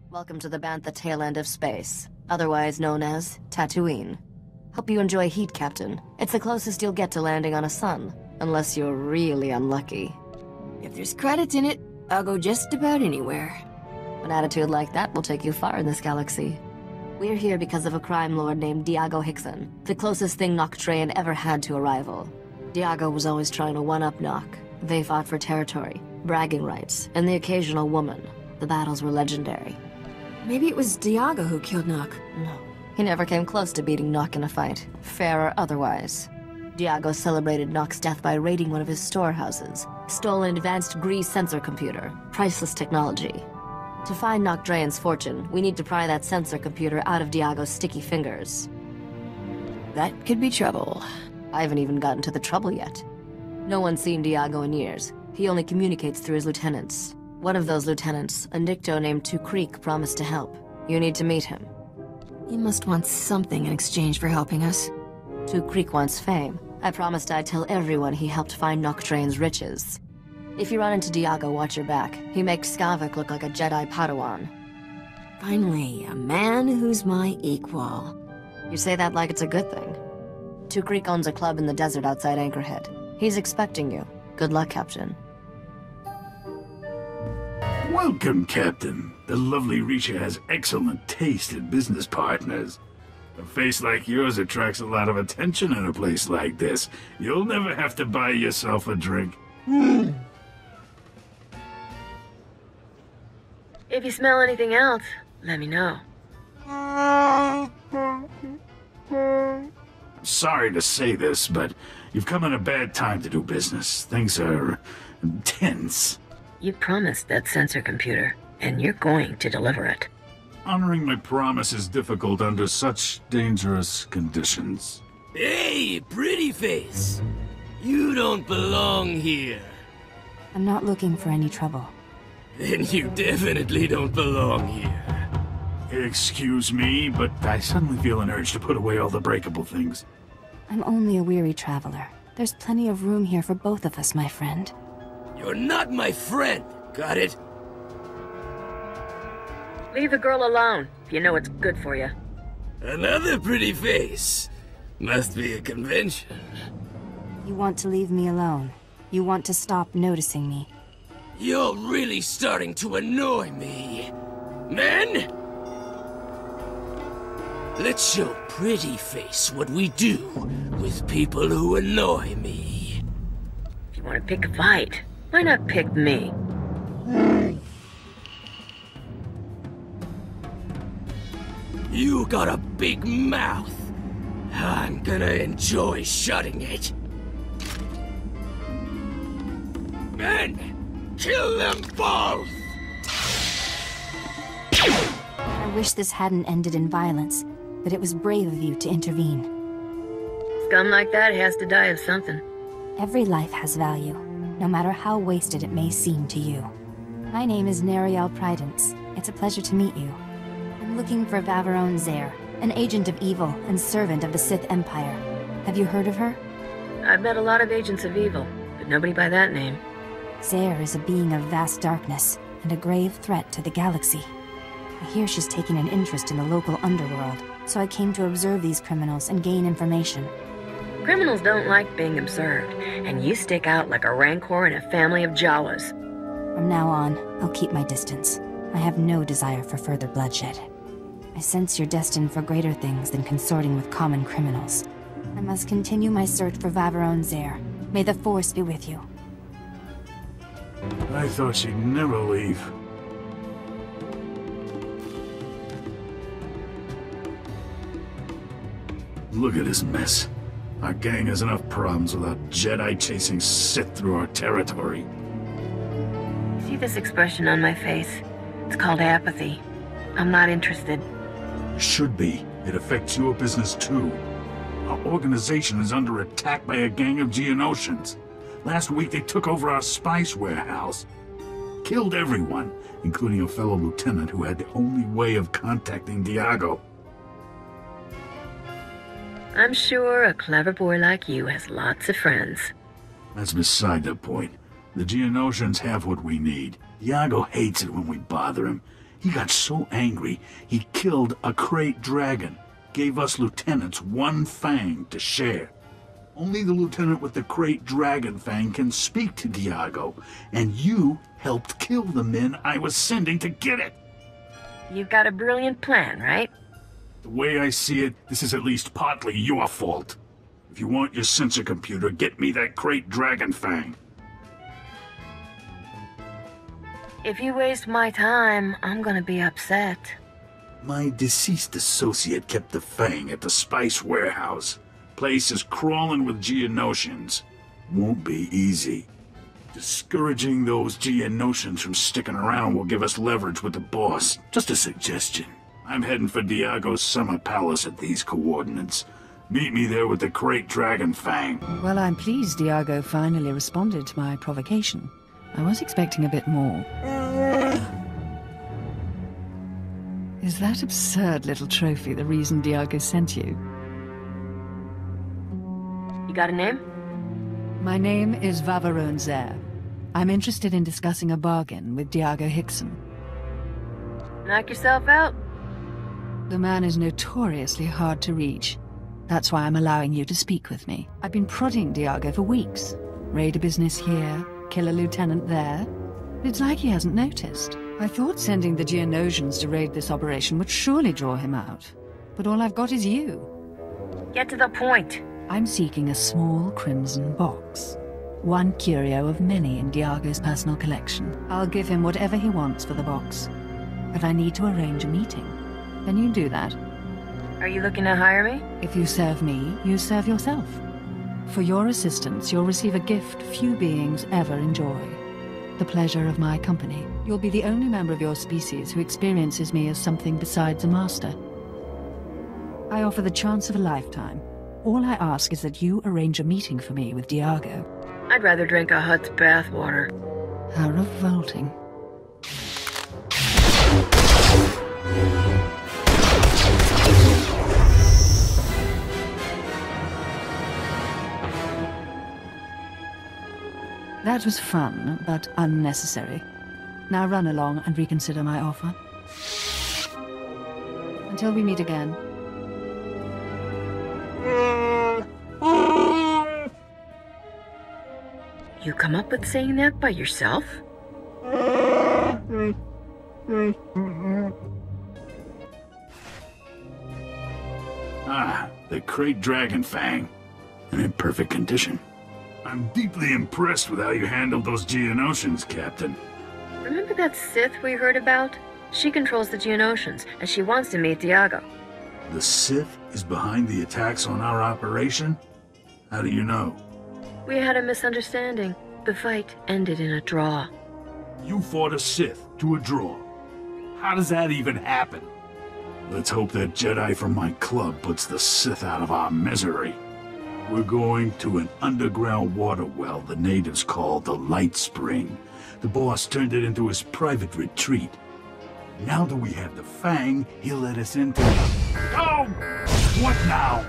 Welcome to the Bantha tail end of space, otherwise known as Tatooine. Hope you enjoy heat, Captain. It's the closest you'll get to landing on a sun, unless you're really unlucky. If there's credits in it, I'll go just about anywhere. An attitude like that will take you far in this galaxy. We're here because of a crime lord named Diago Hickson, the closest thing Noctrayan ever had to a rival. Diago was always trying to one-up Noc. They fought for territory, bragging rights, and the occasional woman. The battles were legendary. Maybe it was Diago who killed Noc. No. He never came close to beating Noc in a fight, fair or otherwise. Diago celebrated Noc's death by raiding one of his storehouses, stole an advanced Grease sensor computer, priceless technology. To find Noctrayan's fortune, we need to pry that sensor computer out of Diago's sticky fingers. That could be trouble. I haven't even gotten to the trouble yet. No one's seen Diago in years. He only communicates through his lieutenants. One of those lieutenants, a Nikto named Two Creek, promised to help. You need to meet him. He must want something in exchange for helping us. Two Creek wants fame. I promised I'd tell everyone he helped find Noctrayan's riches. If you run into Diago, watch your back. He makes Skavik look like a Jedi Padawan. Finally, a man who's my equal. You say that like it's a good thing. Two Creek owns a club in the desert outside Anchorhead. He's expecting you. Good luck, Captain. Welcome, Captain. The lovely Risha has excellent taste in business partners. A face like yours attracts a lot of attention in a place like this. You'll never have to buy yourself a drink. If you smell anything else, let me know. Sorry to say this, but you've come at a bad time to do business. Things are tense. You promised that sensor computer, and you're going to deliver it. Honoring my promise is difficult under such dangerous conditions. Hey, pretty face! You don't belong here. I'm not looking for any trouble. Then you definitely don't belong here. Excuse me, but I suddenly feel an urge to put away all the breakable things. I'm only a weary traveler. There's plenty of room here for both of us, my friend. You're not my friend, got it? Leave the girl alone, if you know it's good for you. Another pretty face. Must be a convention. You want to leave me alone. You want to stop noticing me. You're really starting to annoy me. Men? Let's show pretty face what we do with people who annoy me. If you want to pick a fight, why not pick me? You got a big mouth. I'm gonna enjoy shutting it. Men! Kill them both! I wish this hadn't ended in violence, but it was brave of you to intervene. Scum like that has to die of something. Every life has value, no matter how wasted it may seem to you. My name is Nariel Prydence. It's a pleasure to meet you. I'm looking for Vaveron Zare, an agent of evil and servant of the Sith Empire. Have you heard of her? I've met a lot of agents of evil, but nobody by that name. Zare is a being of vast darkness and a grave threat to the galaxy. I hear she's taken an interest in the local underworld, so I came to observe these criminals and gain information. Criminals don't like being observed, and you stick out like a rancor in a family of Jawas. From now on, I'll keep my distance. I have no desire for further bloodshed. I sense you're destined for greater things than consorting with common criminals. I must continue my search for Vaveron Zare. May the Force be with you. I thought she'd never leave. Look at this mess. Our gang has enough problems without Jedi chasing Sith through our territory. See this expression on my face? It's called apathy. I'm not interested. Should be. It affects your business too. Our organization is under attack by a gang of Geonosians. Last week they took over our spice warehouse. Killed everyone, including a fellow lieutenant who had the only way of contacting Diago. I'm sure a clever boy like you has lots of friends. That's beside the point. The Geonosians have what we need. Diago hates it when we bother him. He got so angry, he killed a crate dragon. Gave us lieutenants one fang to share. Only the lieutenant with the crate dragon fang can speak to Diago, and you helped kill the men I was sending to get it. You've got a brilliant plan, right? The way I see it, this is at least partly your fault. If you want your sensor computer, get me that crate dragon fang. If you waste my time, I'm gonna be upset. My deceased associate kept the fang at the spice warehouse. Place is crawling with Geonosians. Won't be easy. Discouraging those Geonosians from sticking around will give us leverage with the boss. Just a suggestion. I'm heading for Diago's summer palace at these coordinates. Meet me there with the crate dragon fang. Well, I'm pleased Diago finally responded to my provocation. I was expecting a bit more. Is that absurd little trophy the reason Diago sent you? You got a name? My name is Vavarone Zer. I'm interested in discussing a bargain with Diago Hickson. Knock yourself out? The man is notoriously hard to reach. That's why I'm allowing you to speak with me. I've been prodding Diago for weeks. Raid a business here, kill a lieutenant there. It's like he hasn't noticed. I thought sending the Geonosians to raid this operation would surely draw him out. But all I've got is you. Get to the point. I'm seeking a small crimson box. One curio of many in Diago's personal collection. I'll give him whatever he wants for the box. But I need to arrange a meeting. Can you do that? Are you looking to hire me? If you serve me, you serve yourself. For your assistance, you'll receive a gift few beings ever enjoy. The pleasure of my company. You'll be the only member of your species who experiences me as something besides a master. I offer the chance of a lifetime. All I ask is that you arrange a meeting for me with Diago. I'd rather drink a Hutt's bathwater. How revolting. That was fun, but unnecessary. Now run along and reconsider my offer. Until we meet again. You come up with saying that by yourself? Ah, the crate dragon fang. And in perfect condition. I'm deeply impressed with how you handled those Geonosians, Captain. Remember that Sith we heard about? She controls the Geonosians, and she wants to meet Diago. The Sith is behind the attacks on our operation? How do you know? We had a misunderstanding. The fight ended in a draw. You fought a Sith to a draw. How does that even happen? Let's hope that Jedi from my club puts the Sith out of our misery. We're going to an underground water well the natives call the Light Spring. The boss turned it into his private retreat. Now that we have the Fang, he'll let us into the... Go! What now?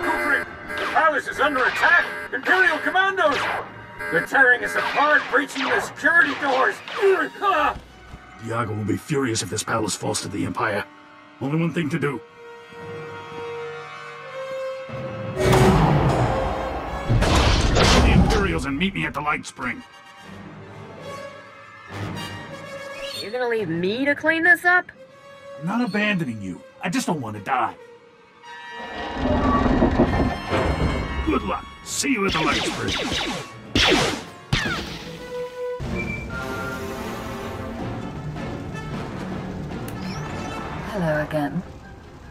Kukri, the palace is under attack! Imperial commandos! They're tearing us apart, breaching the security doors! Diago will be furious if this palace falls to the Empire. Only one thing to do. The Imperials and meet me at the Light Spring. You're gonna leave me to clean this up? I'm not abandoning you. I just don't want to die. Good luck. See you at the Light Spring. Hello again.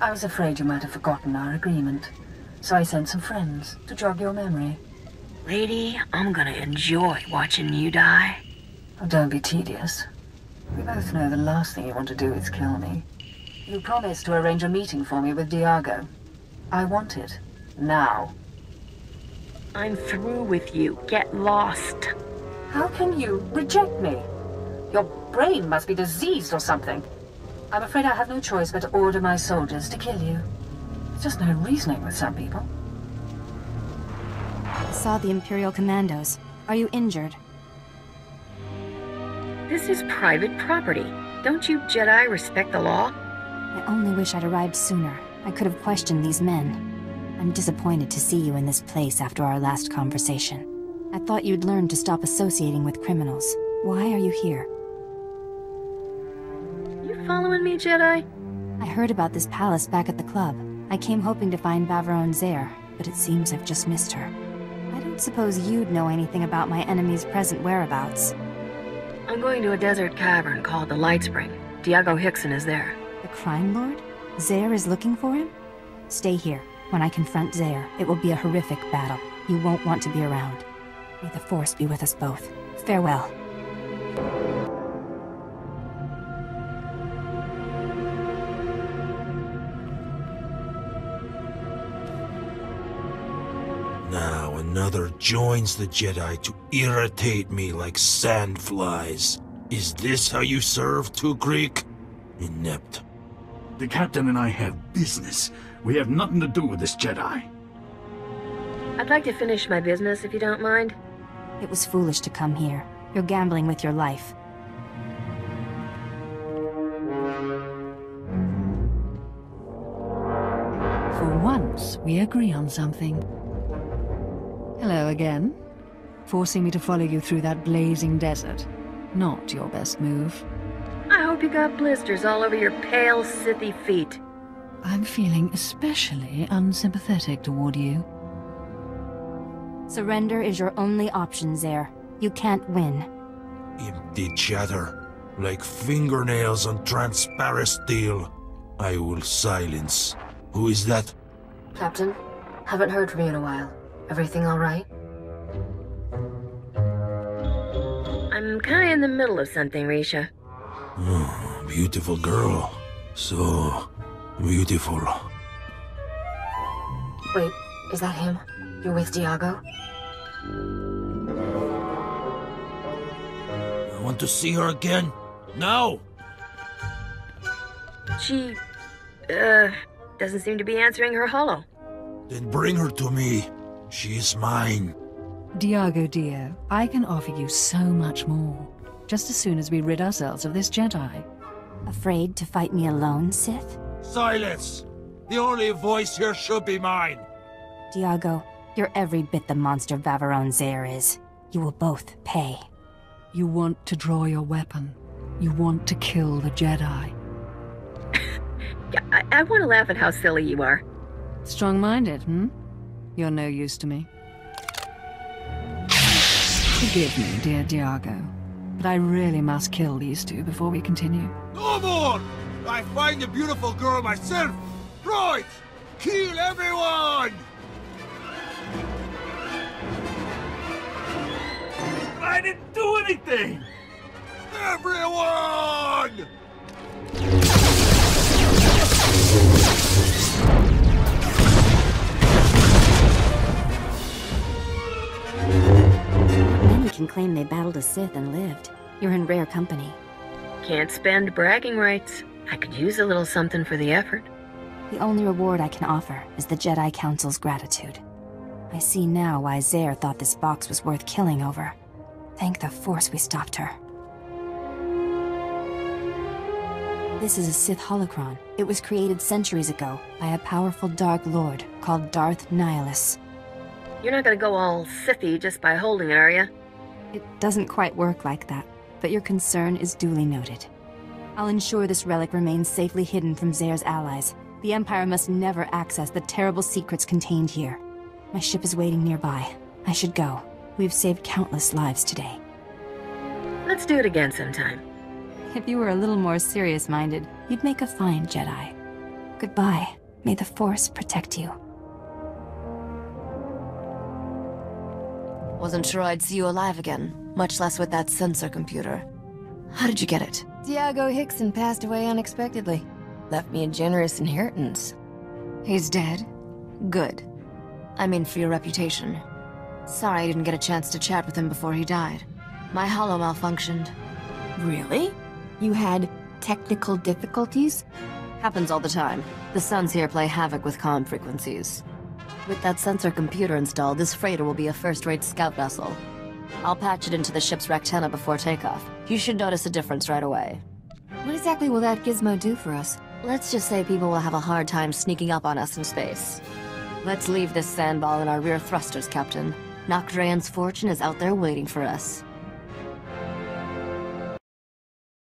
I was afraid you might have forgotten our agreement, so I sent some friends to jog your memory. Lady, I'm gonna enjoy watching you die. Oh, don't be tedious. We both know the last thing you want to do is kill me. You promised to arrange a meeting for me with Diago. I want it. Now. I'm through with you. Get lost. How can you reject me? Your brain must be diseased or something. I'm afraid I have no choice but to order my soldiers to kill you. There's just no reasoning with some people. I saw the Imperial commandos. Are you injured? This is private property. Don't you Jedi respect the law? I only wish I'd arrived sooner. I could have questioned these men. I'm disappointed to see you in this place after our last conversation. I thought you'd learned to stop associating with criminals. Why are you here? You following me, Jedi? I heard about this palace back at the club. I came hoping to find Vaveron Zare, but it seems I've just missed her. I don't suppose you'd know anything about my enemy's present whereabouts. I'm going to a desert cavern called the Light Spring. Diago Hickson is there. The crime lord? Zare is looking for him? Stay here. When I confront Zare, it will be a horrific battle. You won't want to be around. May the Force be with us both. Farewell. Now another joins the Jedi to irritate me like sandflies. Is this how you serve, Two Greek? Inept. The captain and I have business. We have nothing to do with this Jedi. I'd like to finish my business, if you don't mind. It was foolish to come here. You're gambling with your life. For once, we agree on something. Hello again. Forcing me to follow you through that blazing desert. Not your best move. I hope you got blisters all over your pale, Sithy feet. I'm feeling especially unsympathetic toward you. Surrender is your only option, Zare. You can't win. Empty chatter, like fingernails on transparent steel. I will silence. Who is that? Captain, haven't heard from you in a while. Everything all right? I'm kinda in the middle of something, Risha. Oh, beautiful girl. So beautiful. Wait, is that him? You're with Diago? I want to see her again. Now! She, doesn't seem to be answering her holo. Then bring her to me. She is mine. Diago dear, I can offer you so much more. Just as soon as we rid ourselves of this Jedi. Afraid to fight me alone, Sith? Silence! The only voice here should be mine. Diago, you're every bit the monster Vaveron Zare is. You will both pay. You want to draw your weapon. You want to kill the Jedi. Yeah, I want to laugh at how silly you are. Strong-minded, hmm? You're no use to me. Forgive me, dear Diago, but I really must kill these two before we continue. No more! I find a beautiful girl myself! Right! Kill everyone! I didn't do anything! Everyone! Many can claim they battled a Sith and lived. You're in rare company. Can't spend bragging rights. I could use a little something for the effort. The only reward I can offer is the Jedi Council's gratitude. I see now why Zare thought this box was worth killing over. Thank the Force we stopped her. This is a Sith holocron. It was created centuries ago by a powerful Dark Lord called Darth Nihilus. You're not gonna go all Sithy just by holding it, are you? It doesn't quite work like that, but your concern is duly noted. I'll ensure this relic remains safely hidden from Zare's allies. The Empire must never access the terrible secrets contained here. My ship is waiting nearby. I should go. We've saved countless lives today. Let's do it again sometime. If you were a little more serious-minded, you'd make a fine Jedi. Goodbye. May the Force protect you. Wasn't sure I'd see you alive again, much less with that sensor computer. How did you get it? Diago Hickson passed away unexpectedly. Left me a generous inheritance. He's dead? Good. I mean for your reputation. Sorry I didn't get a chance to chat with him before he died. My holo malfunctioned. Really? You had technical difficulties? Happens all the time. The Suns here play havoc with comm frequencies. With that sensor computer installed, this freighter will be a first-rate scout vessel. I'll patch it into the ship's rectenna before takeoff. You should notice a difference right away. What exactly will that gizmo do for us? Let's just say people will have a hard time sneaking up on us in space. Let's leave this sandball in our rear thrusters, Captain. Nocdrayan's fortune is out there waiting for us.